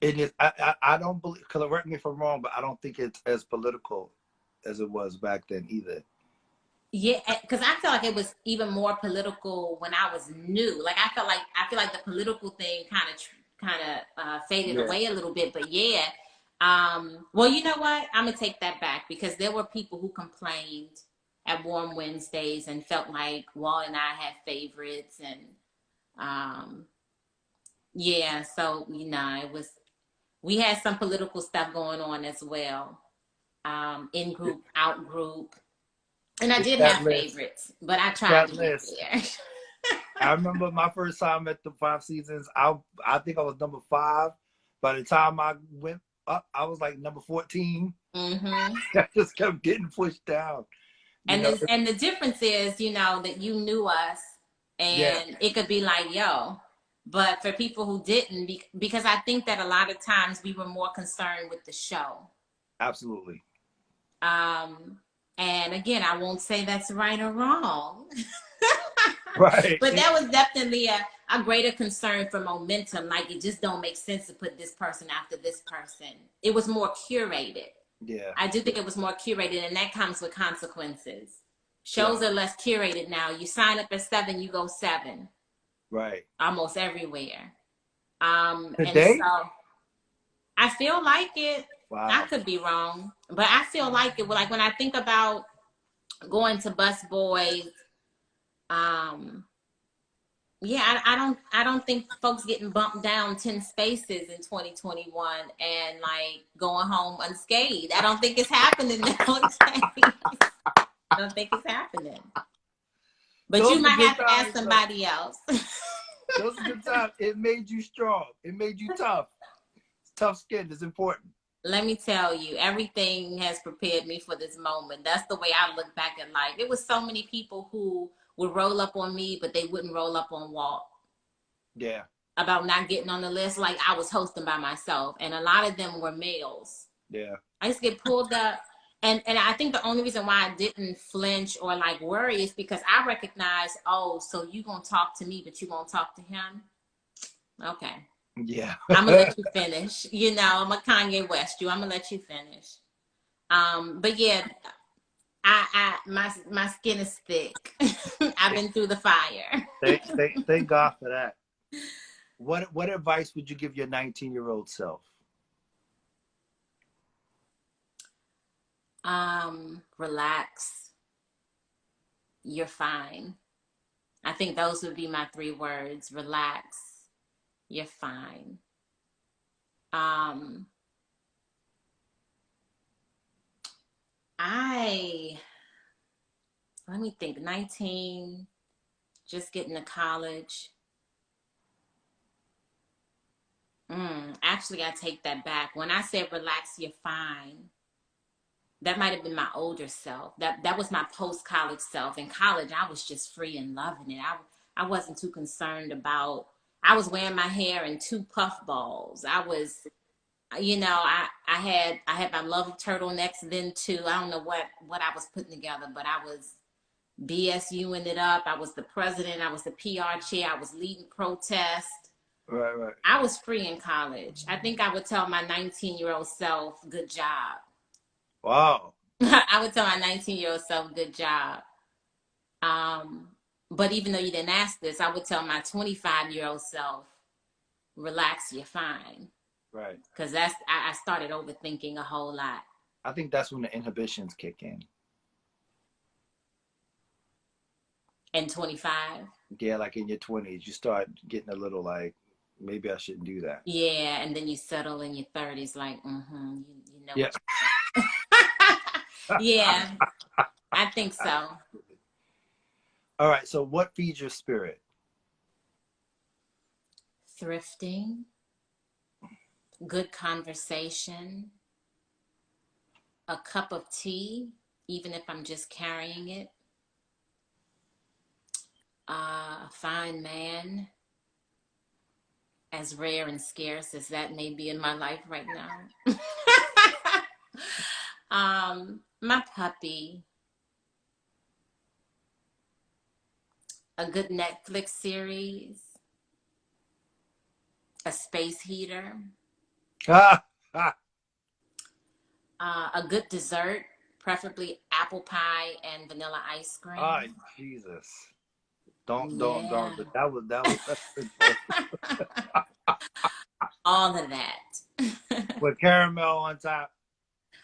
It is. I don't believe. Correct me if I'm wrong, but I don't think it's as political as it was back then either. Yeah, because I feel like it was even more political when I was new. Like I feel like the political thing kind of faded Yeah. away a little bit. But yeah, well, you know what? I'm gonna take that back because there were people who complained at Warm Wednesdays and felt like Wall and I had favorites, and um, yeah. So you know, it was we had some political stuff going on as well, in group, out group. And I It's did that have list. favorites, but I tried That to get list. there. I remember my first time at the Five Seasons. I think I was number 5. By the time I went up, I was like number 14. Mm-hmm. I just kept getting pushed down. You And know. the difference is, you know, that you knew us, Yeah. and it could be like, yo. But for people who didn't, because I think that a lot of times we were more concerned with the show. Absolutely. Um, and again, I won't say that's right or wrong. Right. But that was definitely a greater concern for momentum. Like it just don't make sense to put this person after this person. It was more curated. Yeah. I do think it was more curated, and that comes with consequences. Shows Yeah. are less curated now. You sign up at 7, you go 7, Right. almost everywhere. And Today? so I feel like it. I Wow. could be wrong, but I feel like it. Like when I think about going to Bus Boys, um, yeah, I don't think folks getting bumped down 10 spaces in 2021 and like going home unscathed. I don't think it's happening nowadays. I don't think it's happening. But Those you are might good have to ask times, somebody else. those are good times. It made you strong. It made you tough. Tough skin is important. Let me tell you, everything has prepared me for this moment. That's the way I look back at life. It was so many people who would roll up on me, but they wouldn't roll up on Walt. Yeah. About not getting on the list, like I was hosting by myself, and a lot of them were males. Yeah. I just get pulled up, and I think the only reason why I didn't flinch or like worry is because I recognize, oh, so you gonna talk to me, but you gonna talk to him? Okay. Yeah. I'm gonna let you finish. You know, I'm a Kanye West. I'm gonna let you finish. But yeah, my skin is thick. I've been through the fire. Thank God for that. What advice would you give your 19-year-old self? Relax. You're fine. I think those would be my 3 words. Relax. You're fine. Um, I let me think. 19, just getting to college. Actually, I take that back. When I said relax, you're fine. That might have been my older self. That was my post college self. In college, I was just free and loving it. I wasn't too concerned about. I was wearing my hair in 2 puff balls. I was, you know, I had my love turtlenecks then too. I don't know what I was putting together, but I was BSUing it up. I was the president. I was the PR chair. I was leading protests. Right, right. I was free in college. I think I would tell my 19-year-old self, good job. Wow. I would tell my 19-year-old self, good job. Um, but even though you didn't ask this, I would tell my 25-year-old self, relax, you're fine. Right. Because I started overthinking a whole lot. I think that's when the inhibitions kick in. And 25? Yeah, like in your 20s, you start getting a little like, maybe I shouldn't do that. Yeah, and then you settle in your 30s, like, you know Yeah. what you Yeah, I think so. All right. So, what feeds your spirit? Thrifting, good conversation, a cup of tea, even if I'm just carrying it, a fine man, as rare and scarce as that may be in my life right now. My puppy, a good Netflix series, a space heater, Ah, ah, a good dessert, preferably apple pie and vanilla ice ah, cream. Jesus. Don't. Yeah. That was that's simple. All of that. With caramel on top.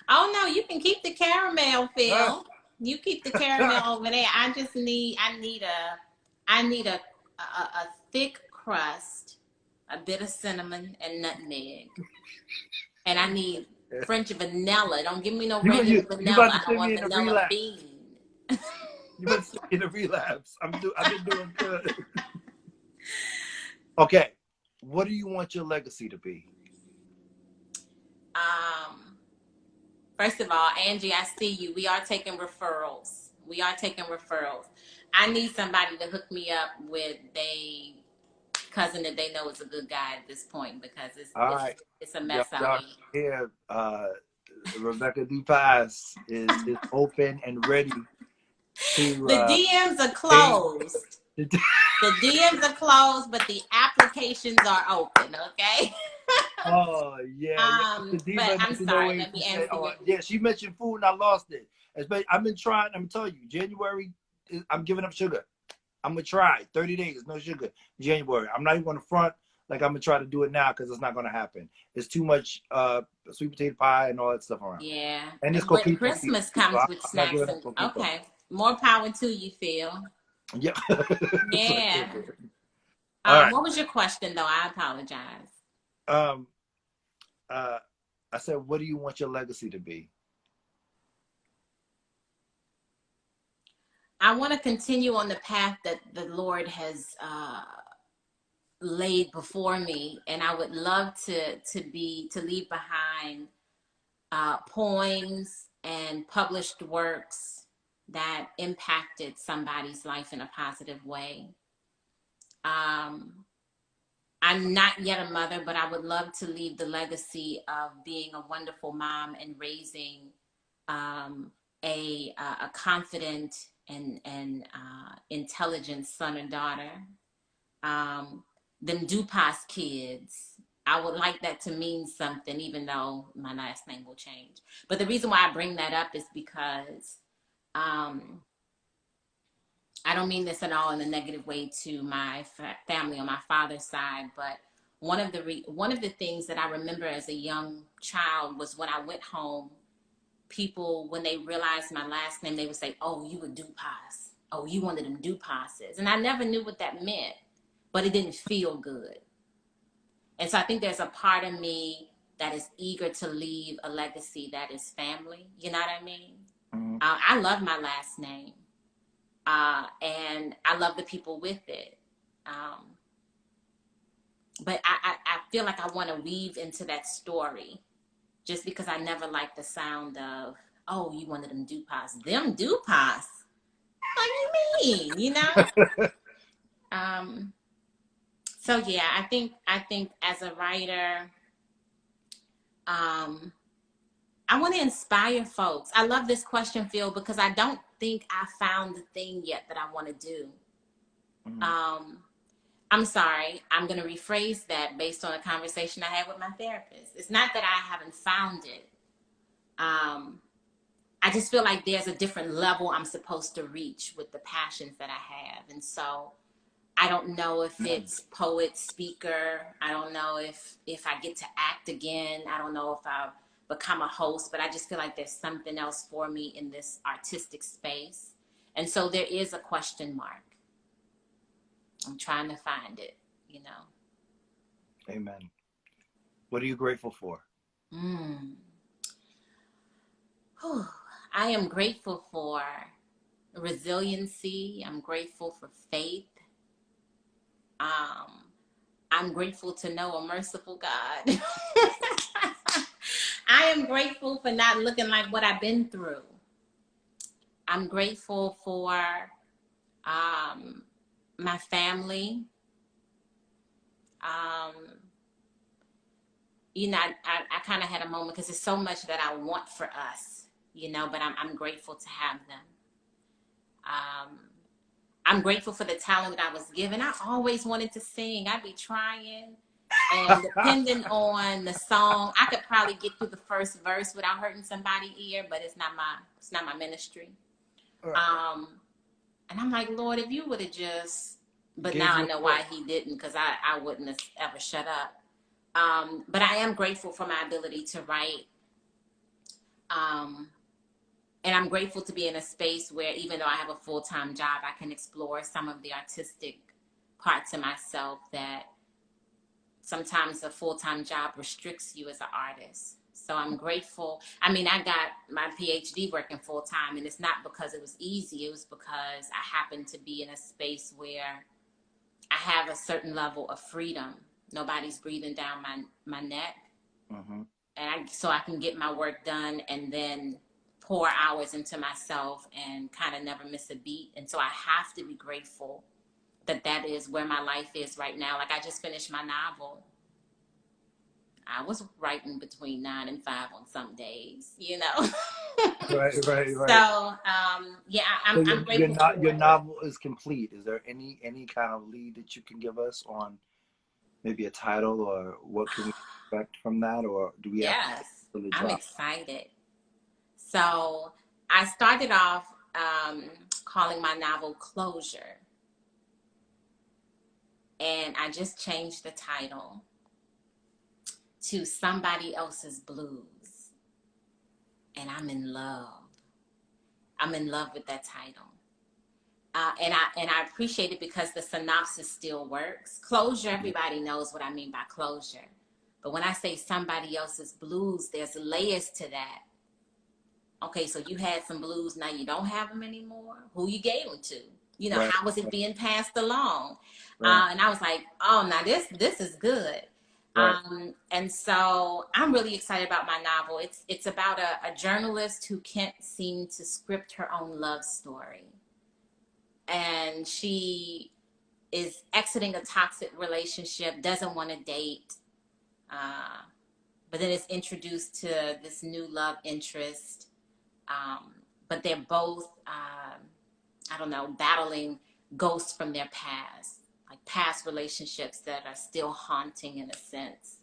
Oh no, you can keep the caramel, Ah. Phil. You keep the caramel over there. I need a thick crust, a bit of cinnamon and nutmeg. And I need French vanilla. Don't give me no regular You about vanilla. to I don't send me want in a vanilla relapse. bean. You about to send me in a relapse. I've been doing good. Okay. What do you want your legacy to be? Um, First of all, Angie, I see you. We are taking referrals. I need somebody to hook me up with a cousin that they know is a good guy at this point because All right. it's a Y'all, mess out y'all here. Rebecca Dupas is open and ready to The DMs are date. closed. The DMs are closed, but the applications are open. Okay. Oh yeah, yeah. The But diva I'm mentioned no sorry. way Let to me say. answer Oh your. yeah, she mentioned food and I lost it. I've been trying. I'm telling you, January. I'm giving up sugar. I'm gonna try 30 days, no sugar. January. I'm not even gonna front like I'm gonna try to do it now because it's not gonna happen. It's too much sweet potato pie and all that stuff around. Yeah, And it's but coquito season. Christmas So comes I'm with not snacks giving up and coquito. okay. More power to you, Phil. Yeah. Yeah. All right. What was your question though? I apologize. Um. Uh. I said, what do you want your legacy to be? I want to continue on the path that the Lord has laid before me, and I would love to leave behind poems and published works that impacted somebody's life in a positive way. Um, I'm not yet a mother, but I would love to leave the legacy of being a wonderful mom and raising um, a confident and intelligent son and daughter. Them Dupas kids, I would like that to mean something, even though my last name will change. But the reason why I bring that up is because um, I don't mean this at all in a negative way to my family on my father's side, but one of the things that I remember as a young child was when I went home, people, when they realized my last name, they would say, "Oh, you were Dupas. Oh, you one of them Dupases," and I never knew what that meant, but it didn't feel good. And so I think there's a part of me that is eager to leave a legacy that is family. You know what I mean? Mm-hmm. I love my last name. And I love the people with it. But I feel like I want to weave into that story just because I never liked the sound of, "Oh, you one of them Dupas." Them Dupas? What do you mean? You know? So yeah, I think as a writer, um, I want to inspire folks. I love this question, Phil, because I don't think I found the thing yet that I want to do. Mm-hmm. I'm sorry, I'm going to rephrase that based on a conversation I had with my therapist. It's not that I haven't found it. I just feel like there's a different level I'm supposed to reach with the passions that I have. And so I don't know if it's poet, speaker. I don't know if I get to act again. I don't know if I'll become a host, but I just feel like there's something else for me in this artistic space. And so there is a question mark. I'm trying to find it, you know. Amen. What are you grateful for? Mm. I am grateful for resiliency. I'm grateful for faith. Um, I'm grateful to know a merciful God. I am grateful for not looking like what I've been through. I'm grateful for um, my family. Um, you know, I kind of had a moment because there's so much that I want for us, you know, but I'm grateful to have them. Um, I'm grateful for the talent that I was given. I always wanted to sing. I'd be trying. And depending on the song, I could probably get through the first verse without hurting somebody's ear, but it's not my ministry. And I'm like, Lord, if you would have just, but Give now I you know why he didn't, because I wouldn't have ever shut up. But I am grateful for my ability to write. Um, and I'm grateful to be in a space where even though I have a full-time job, I can explore some of the artistic parts of myself that sometimes a full-time job restricts you as an artist. So I'm grateful. I mean, I got my PhD working full-time, and it's not because it was easy. It was because I happened to be in a space where I have a certain level of freedom. Nobody's breathing down my neck. Mm-hmm. And so I can get my work done and then pour hours into myself and kind of never miss a beat. And so I have to be grateful that that is where my life is right now. Like I just finished my novel. I was writing between 9 and 5 on some days, you know. Right. So yeah, So I'm your grateful not your for it. novel is complete. Is there any kind of lead that you can give us on maybe a title or what can we expect from that, or do we have to Yes, really I'm drop? excited. So I started off calling my novel Closure, and I just changed the title to Somebody Else's Blues, and I'm in love. I'm in love with that title. And I appreciate it because the synopsis still works. Closure, everybody knows what I mean by closure. But when I say somebody else's blues, there's layers to that. Okay, so you had some blues, now you don't have them anymore. Who you gave them to? You know, Right, how was it being passed along? right, And I was like, oh, now this is good. Right. And so I'm really excited about my novel. It's about a journalist who can't seem to script her own love story. And she is exiting a toxic relationship, doesn't want to date, but then is introduced to this new love interest. But they're both, I don't know, battling ghosts from their past, like past relationships that are still haunting in a sense.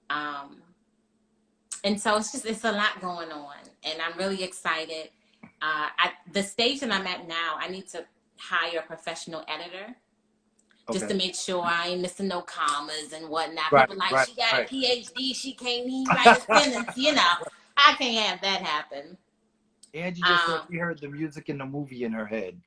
And so it's a lot going on, and I'm really excited. The stage that I'm at now, I need to hire a professional editor just to make sure I ain't missing no commas and whatnot. Right, People like, right, she got right. a PhD, she can't even write a sentence, I can't have that happen. Angie just said she heard the music in the movie in her head.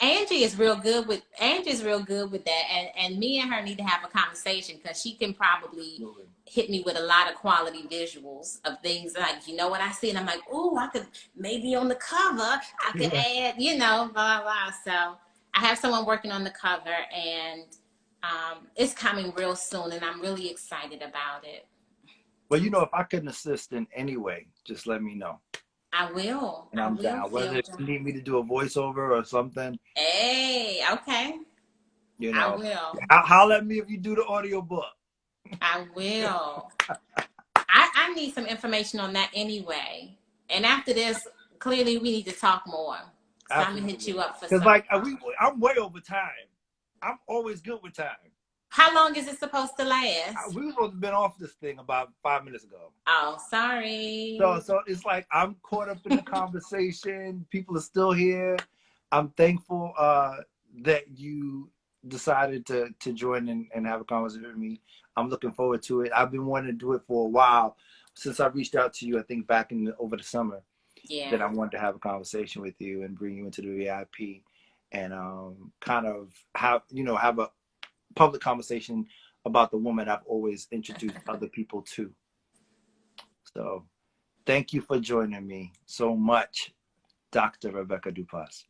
Angie is real good with that, and me and her need to have a conversation because she can probably hit me with a lot of quality visuals of things like, what I see, and I'm like, oh, I could maybe on the cover I could add, blah blah. So I have someone working on the cover, and it's coming real soon, and I'm really excited about it. Well, if I can assist in any way, just let me know. I will. And I'm down. Whether you need me to do a voiceover or something. Hey, okay. I will. Holler at me if you do the audiobook. I will. I need some information on that anyway. And after this, clearly we need to talk more. So I'm gonna hit you up for some. Because I'm way over time. I'm always good with time. How long is it supposed to last? We were supposed to have been off this thing about 5 minutes ago. Oh, sorry. So it's like I'm caught up in the conversation. People are still here. I'm thankful that you decided to join and have a conversation with me. I'm looking forward to it. I've been wanting to do it for a while since I reached out to you, I think back over the summer. Yeah. That I wanted to have a conversation with you and bring you into the V.I.P. and kind of have a public conversation about the woman I've always introduced other people to. So thank you for joining me so much, Dr. Rebecca Dupas.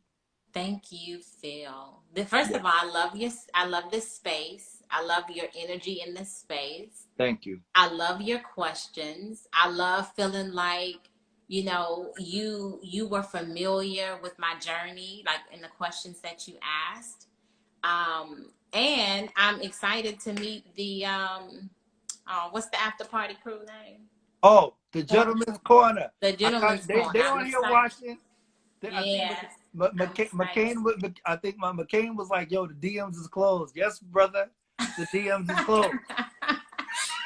Thank you, Phil. First of all, I love you. I love this space. I love your energy in this space. Thank you. I love your questions. I love feeling like, you were familiar with my journey, like in the questions that you asked. And I'm excited to meet the what's the after party crew name? Oh, the Gentleman's Corner. The Gentleman's Corner. They on here watching. Yeah. McCain was like, yo, the DMs is closed. Yes, brother. The DMs is closed.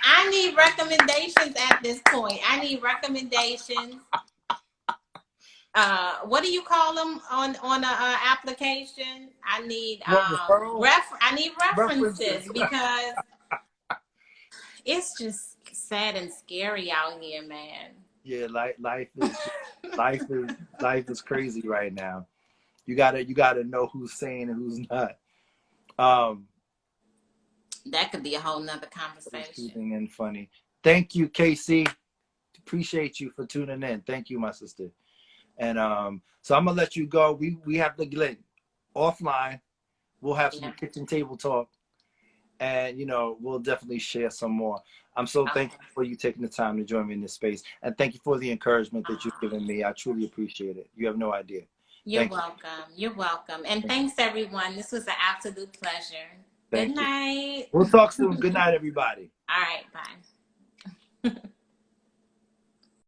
I need recommendations at this point. I need recommendations. What do you call them on an application? I need references because it's just sad and scary out here, man. Yeah, life is crazy right now. You gotta know who's sane and who's not. That could be a whole nother conversation. And funny. Thank you, Casey. Appreciate you for tuning in. Thank you, my sister. And so I'm gonna let you go. We have to get offline. We'll have some kitchen table talk, and we'll definitely share some more. I'm so thankful for you taking the time to join me in this space, and thank you for the encouragement that you've given me. I truly appreciate it. You have no idea. You're welcome. You're welcome. And thanks, everyone. This was an absolute pleasure. Good night. We'll talk soon. Good night, everybody. All right. Bye.